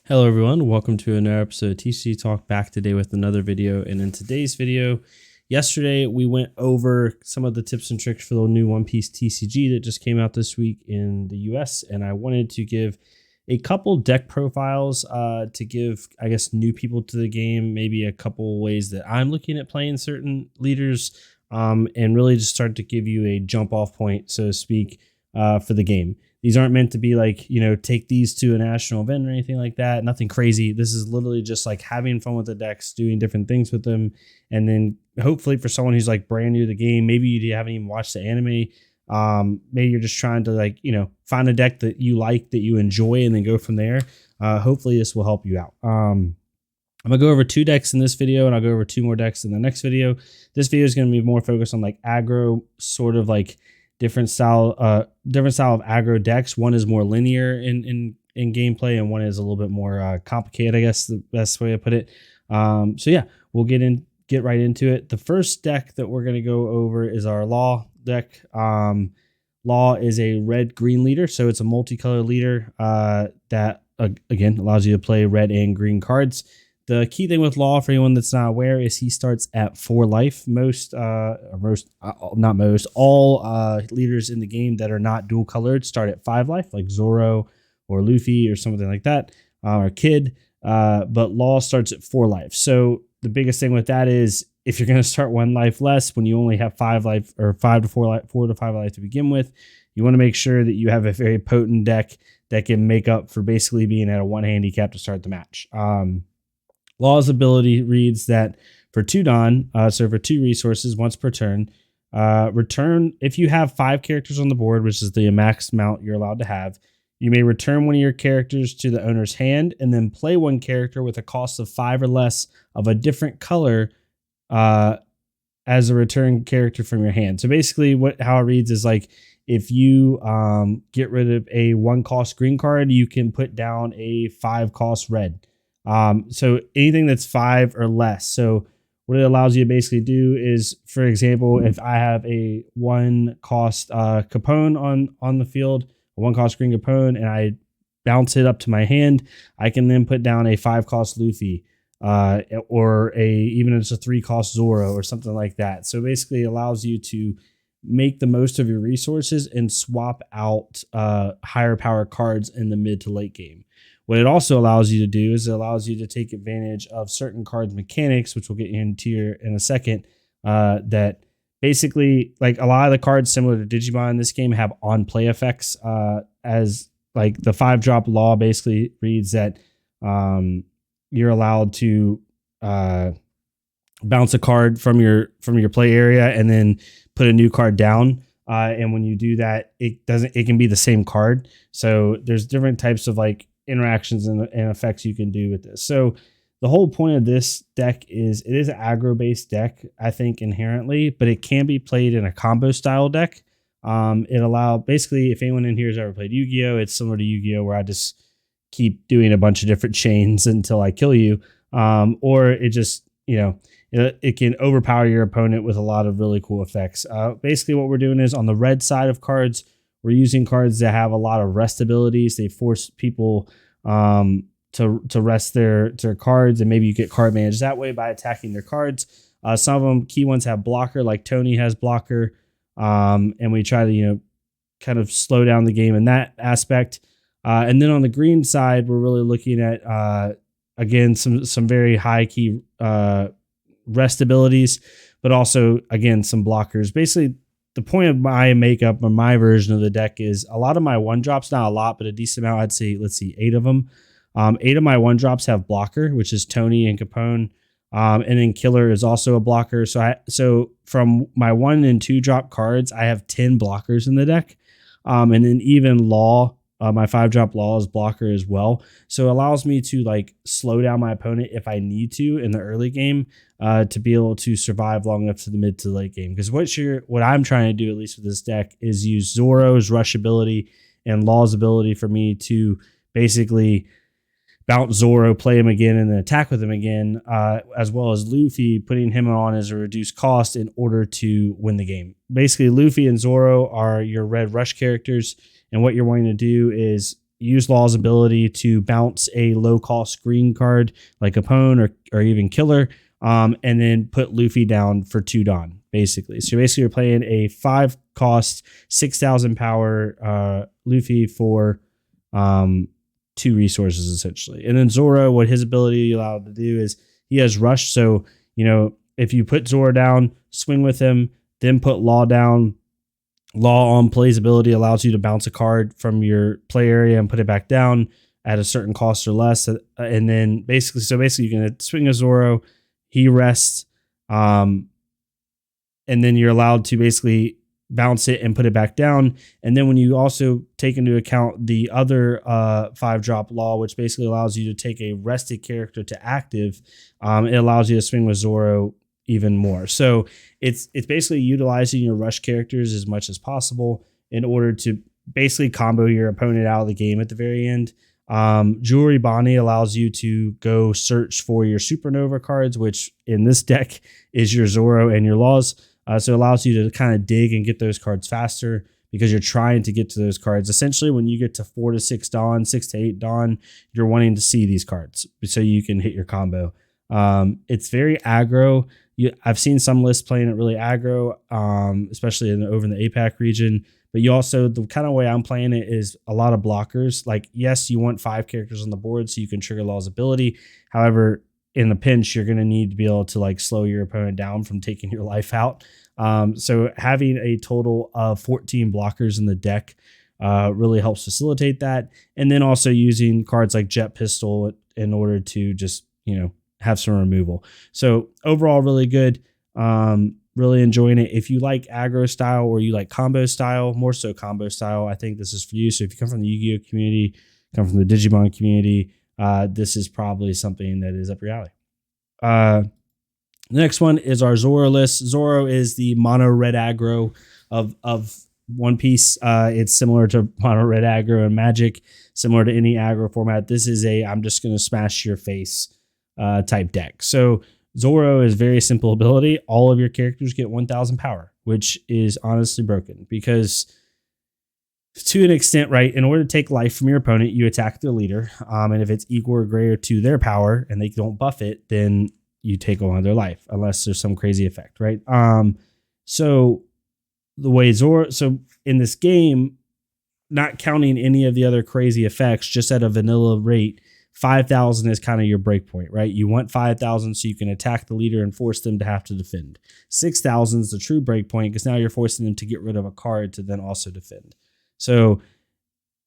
Hello everyone, welcome to another episode of TCG Talk, back today with another video. And in today's video, yesterday we went over some of the tips and tricks for the new One Piece TCG that just came out this week in the US, and I wanted to give a couple deck profiles to give, I guess, new people to the game, maybe a couple ways that I'm looking at playing certain leaders, and really just start to give you a jump off point, so to speak, for the game. These aren't meant to be like, take these to a national event or anything like that. Nothing crazy. This is literally just like having fun with the decks, doing different things with them. And then hopefully for someone who's like brand new to the game, maybe you haven't even watched the anime. Maybe you're just trying to find a deck that you like, that you enjoy, and then go from there. Hopefully this will help you out. I'm going to go over 2 decks in this video, and I'll go over 2 more decks in the next video. This video is going to be more focused on like aggro, sort of like different style of aggro decks. One is more linear in gameplay, and one is a little bit more complicated, I guess the best way to put it. So yeah, we'll get right into it. The first deck that we're going to go over is our Law deck. Law is a red-green leader, so it's a multicolor leader that again allows you to play red and green cards. The key thing with Law, for anyone that's not aware, is he starts at 4 life. All leaders in the game that are not dual colored start at 5 life, like Zoro or Luffy or something like that, or Kid. But Law starts at 4 life. So the biggest thing with that is if you're going to start 1 life less when you only have 5 life, or 4 to 5 life to begin with, you want to make sure that you have a very potent deck that can make up for basically being at a 1 handicap to start the match. Law's ability reads that for 2 Dawn, so for 2 resources, once per turn, return, if you have 5 characters on the board, which is the max amount you're allowed to have, you may return one of your characters to the owner's hand and then play 1 character with a cost of 5 or less of a different color as a return character from your hand. So basically how it reads is like, if you get rid of a 1 cost green card, you can put down a 5 cost red. So anything that's 5 or less. So what it allows you to basically do is, for example, if I have a 1 cost Capone on the field, a 1 cost green Capone, and I bounce it up to my hand, I can then put down a 5 cost Luffy, or even if it's a 3 cost Zoro or something like that. So basically it allows you to make the most of your resources and swap out higher power cards in the mid to late game. What it also allows you to do is it allows you to take advantage of certain cards mechanics, which we'll get into in a second, that basically, like, a lot of the cards similar to Digimon in this game have on-play effects, as like the 5-drop Law basically reads that you're allowed to bounce a card from your play area and then put a new card down. And when you do that, it can be the same card. So there's different types of like interactions and effects you can do with this. So the whole point of this deck is it is an aggro based deck, I think, inherently, but it can be played in a combo style deck. Basically, if anyone in here has ever played Yu-Gi-Oh, it's similar to Yu-Gi-Oh, where I just keep doing a bunch of different chains until I kill you. Or it just, it can overpower your opponent with a lot of really cool effects. Basically what we're doing is, on the red side of cards, we're using cards that have a lot of rest abilities. They force people to rest their cards, and maybe you get card managed that way by attacking their cards. Some of them, key ones, have blocker, like Tony has blocker, and we try to kind of slow down the game in that aspect. And then on the green side, we're really looking at again some very high key rest abilities, but also again some blockers. Basically, the point of my makeup or my version of the deck is a lot of my 1-drops, not a lot, but a decent amount. I'd say, let's see, 8 of them. 8 of my 1-drops have blocker, which is Tony and Capone. And then Killer is also a blocker. So from my 1 and 2-drop cards, I have 10 blockers in the deck. And then even Law, my 5-drop Law is blocker as well. So it allows me to like slow down my opponent if I need to in the early game, to be able to survive long enough to the mid to late game. Because what I'm trying to do, at least with this deck, is use Zoro's rush ability and Law's ability for me to basically bounce Zoro, play him again, and then attack with him again, as well as Luffy, putting him on as a reduced cost in order to win the game. Basically, Luffy and Zoro are your red rush characters, and what you're wanting to do is use Law's ability to bounce a low cost green card like Capone or even Killer, and then put Luffy down for 2 Dawn, basically. So basically you're playing a 5 cost, 6,000 power Luffy for 2 resources, essentially. And then Zoro, what his ability allowed to do is he has Rush. So, if you put Zoro down, swing with him, then put Law down, Law on Play's ability allows you to bounce a card from your play area and put it back down at a certain cost or less. And then basically you can swing a Zoro, he rests, and then you're allowed to basically bounce it and put it back down. And then when you also take into account the other 5-drop Law, which basically allows you to take a rested character to active, it allows you to swing with Zoro even more. So it's basically utilizing your rush characters as much as possible in order to basically combo your opponent out of the game at the very end. Jewelry Bonnie allows you to go search for your supernova cards, which in this deck is your Zoro and your Laws. So it allows you to kind of dig and get those cards faster because you're trying to get to those cards. Essentially, when you get to 4 to 6 Dawn, 6 to 8 Dawn, you're wanting to see these cards so you can hit your combo. It's very aggro. I've seen some lists playing it really aggro, especially over in the APAC region. But you also, the kind of way I'm playing it is a lot of blockers. Like, yes, you want 5 characters on the board so you can trigger Law's ability. However, in the pinch, you're going to need to be able to like slow your opponent down from taking your life out. So having a total of 14 blockers in the deck really helps facilitate that. And then also using cards like Jet Pistol in order to just, have some removal. So overall, really good. Really enjoying it. If you like aggro style or you like combo style, more so combo style, I think this is for you. So if you come from the Yu-Gi-Oh community, come from the Digimon community, this is probably something that is up your alley. The next one is our Zoro list. Zoro is the mono red aggro of One Piece. It's similar to mono red aggro and Magic, similar to any aggro format. This is I'm just going to smash your face type deck. So Zoro is very simple ability. All of your characters get 1,000 power, which is honestly broken because to an extent, right, in order to take life from your opponent, you attack their leader. And if it's equal or greater to their power and they don't buff it, then you take on their life unless there's some crazy effect, right? So the way Zoro, so in this game, not counting any of the other crazy effects, just at a vanilla rate, 5,000 is kind of your break point, right? You want 5,000 so you can attack the leader and force them to have to defend. 6,000 is the true break point because now you're forcing them to get rid of a card to then also defend. So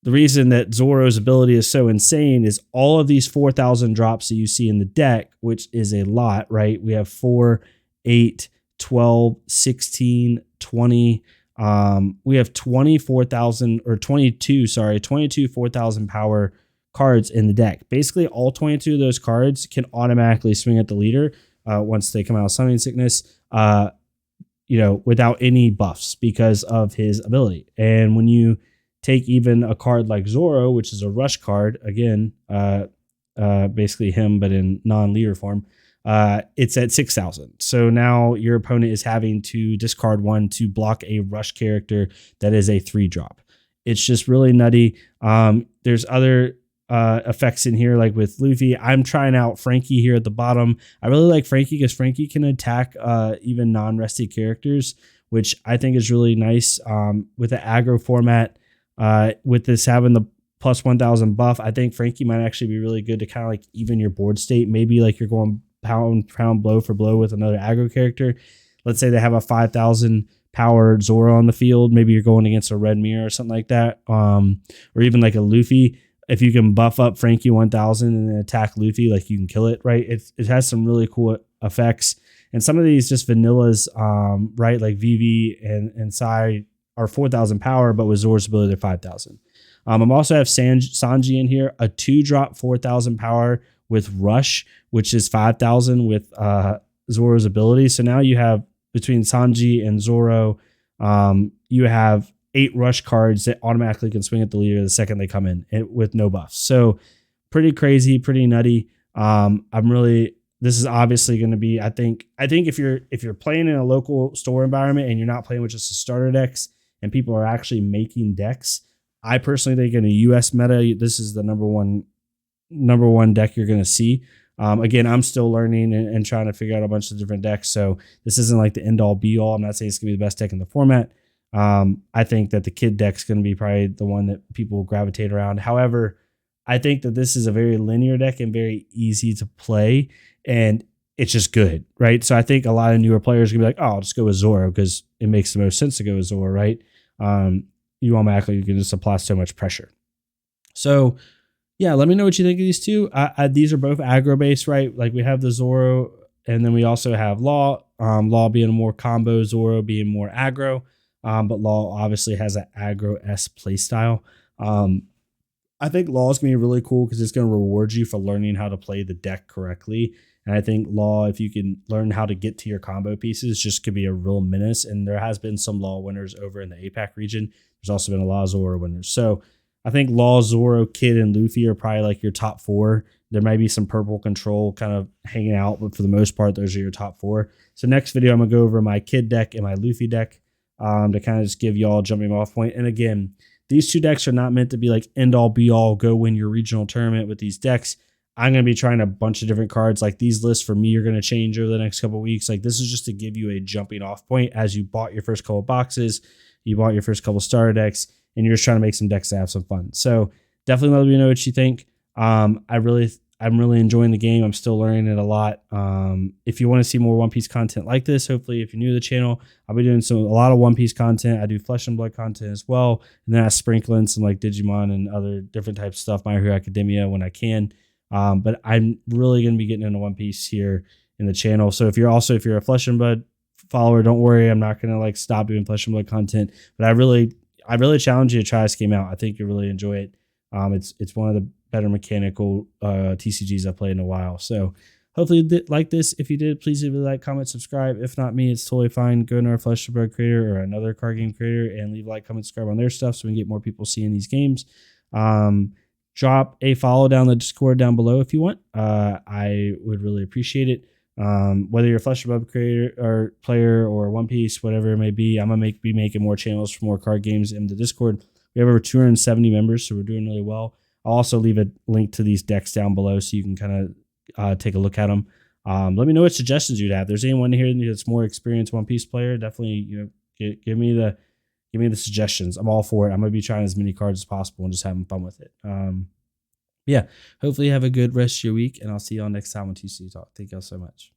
the reason that Zoro's ability is so insane is all of these 4,000 drops that you see in the deck, which is a lot, right? We have 4, 8, 12, 16, 20. We have 24,000 or 22 4,000 power cards in the deck. Basically, all 22 of those cards can automatically swing at the leader once they come out of Summoning Sickness, without any buffs because of his ability. And when you take even a card like Zoro, which is a rush card, again, basically him, but in non-leader form, it's at 6,000. So now your opponent is having to discard 1 to block a rush character that is a 3-drop. It's just really nutty. There's other effects in here, like with Luffy. I'm trying out Frankie here at the bottom. I really like Frankie because Frankie can attack even non-rested characters, which I think is really nice with the aggro format. With this having the plus 1,000 buff, I think Frankie might actually be really good to kind of like even your board state. Maybe like you're going pound blow for blow with another aggro character. Let's say they have a 5,000 power Zoro on the field. Maybe you're going against a Red Mirror or something like that. Or even like a Luffy. If you can buff up Frankie 1,000 and then attack Luffy, like you can kill it, right? It has some really cool effects. And some of these just vanillas, right? Like Vivi and Sai are 4,000 power, but with Zoro's ability, they're 5,000. I'm also have Sanji in here, a 2-drop 4,000 power with Rush, which is 5,000 with Zoro's ability. So now you have between Sanji and Zoro, you have 8 rush cards that automatically can swing at the leader the second they come in with no buffs. So pretty crazy, pretty nutty. This is obviously going to be, I think if you're playing in a local store environment and you're not playing with just the starter decks and people are actually making decks, I personally think in a US meta, this is the number one deck you're going to see. Again, I'm still learning and trying to figure out a bunch of different decks. So this isn't like the end all be all. I'm not saying it's going to be the best deck in the format. I think that the kid deck's going to be probably the one that people will gravitate around. However, I think that this is a very linear deck and very easy to play, and it's just good, right? So I think a lot of newer players are going to be like, oh, I'll just go with Zoro because it makes the most sense to go with Zoro, right? You automatically, you can just apply so much pressure. So yeah, let me know what you think of these two. These are both aggro based, right? Like we have the Zoro, and then we also have Law. Law being a more combo, Zoro being more aggro. But Law obviously has an aggro-s play style. I think Law is going to be really cool because it's going to reward you for learning how to play the deck correctly. And I think Law, if you can learn how to get to your combo pieces, just could be a real menace. And there has been some Law winners over in the APAC region. There's also been a lot of Zoro winners. So I think Law, Zoro, Kid, and Luffy are probably like your top four. There might be some purple control kind of hanging out, but for the most part, those are your top four. So next video, I'm going to go over my Kid deck and my Luffy deck to kind of just give y'all a jumping off point. And again, these two decks are not meant to be like end all be all, go win your regional tournament with these decks. I'm going to be trying a bunch of different cards. Like these lists for me are going to change over the next couple of weeks. Like this is just to give you a jumping off point as you bought your first couple of boxes, you bought your first couple of starter decks, and you're just trying to make some decks to have some fun. So definitely let me know what you think. I'm really enjoying the game. I'm still learning it a lot. If you want to see more One Piece content like this, hopefully if you're new to the channel, I'll be doing a lot of One Piece content. I do Flesh and Blood content as well. And then I sprinkle in some like Digimon and other different types of stuff, My Hero Academia when I can. But I'm really going to be getting into One Piece here in the channel. So if you're a Flesh and Blood follower, don't worry. I'm not going to like stop doing Flesh and Blood content, but I really challenge you to try this game out. I think you'll really enjoy it. It's one of the better mechanical TCGs I've played in a while. So hopefully you did like this. If you did, please leave a like, comment, subscribe. If not me, it's totally fine. Go to our Flesh and Blood creator or another card game creator and leave a like, comment, subscribe on their stuff so we can get more people seeing these games. Drop a follow down the Discord down below if you want. I would really appreciate it. Whether you're a Flesh and Blood creator or player or One Piece, whatever it may be, I'm gonna be making more channels for more card games in the Discord. We have over 270 members, so we're doing really well. I'll also leave a link to these decks down below so you can kind of take a look at them. Let me know what suggestions you'd have. If there's anyone here that's more experienced One Piece player, definitely give me the suggestions. I'm all for it. I'm gonna be trying as many cards as possible and just having fun with it. Yeah, hopefully you have a good rest of your week, and I'll see y'all next time on TC Talk. Thank y'all so much.